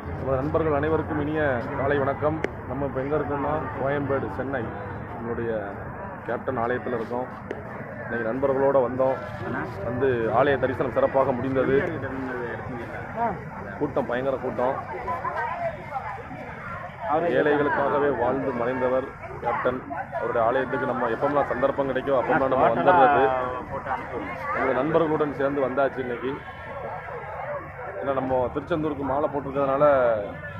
நம்ம நண்பர்கள் அனைவருக்கும் இனிய காலை வணக்கம். நம்ம இப்போ எங்கே இருக்கோம்னா கோயம்பேடு, சென்னை. நம்மளுடைய கேப்டன் ஆலயத்தில் இருக்கோம். இன்றைக்கி நண்பர்களோடு வந்தோம். வந்து ஆலய தரிசனம் சிறப்பாக முடிந்தது. கூட்டம் பயங்கர கூட்டம். ஏழைகளுக்காகவே வாழ்ந்து மறைந்தவர் கேப்டன். அவருடைய ஆலயத்துக்கு நம்ம எப்போம்லாம் சந்தர்ப்பம் கிடைக்கும் அப்போம்லாம் நம்ம வந்துடுறது. நம்ம நண்பர்களுடன் சேர்ந்து வந்தாச்சு இன்னைக்கு. ஏன்னா நம்ம திருச்செந்தூருக்கு மாலை போட்டிருக்கிறதுனால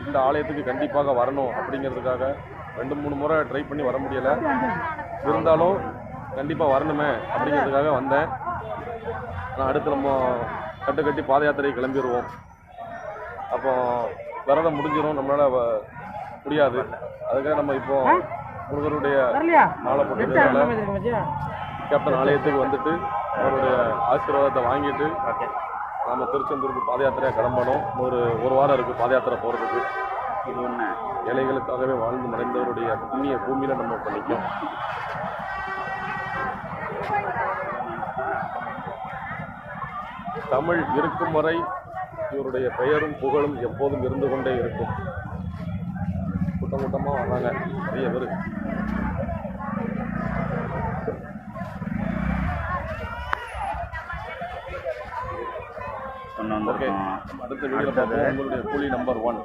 இந்த ஆலயத்துக்கு கண்டிப்பாக வரணும் அப்படிங்கிறதுக்காக 2-3 முறை ட்ரை பண்ணி வர முடியலை. இருந்தாலும் கண்டிப்பாக வரணுமே அப்படிங்கிறதுக்காக வந்தேன். ஆனால் அடுத்து நம்ம கட்டி பாத யாத்திரை கிளம்பிடுவோம். அப்போ விரதம் முடிஞ்சிடும், நம்மளால் முடியாது. அதுக்காக நம்ம இப்போ முருகருடைய மாலை போட்டிருக்கிறதுனால கேப்டன் ஆலயத்துக்கு வந்துட்டு அவருடைய ஆசீர்வாதத்தை வாங்கிட்டு நம்ம திருச்செந்தூருக்கு பாத யாத்திரையாக கிளம்பணும். ஒரு வாரம் இருக்குது பாத யாத்திரை போகிறதுக்கு. இது ஒன்று ஏழைகளுக்காகவே வாழ்ந்து மறைந்தவருடைய புண்ணிய பூமியில் நம்ம பண்ணிக்கும். தமிழ் இருக்கும் வரை இவருடைய பெயரும் புகழும் எப்போதும் இருந்து கொண்டே இருக்கும். கூட்டம் கூட்டமாக வர்றாங்க நிறைய பேர். ஓகே, அடுத்த வீடியோவில் பார்ப்போம். உங்களுடைய புலி நம்பர் 1.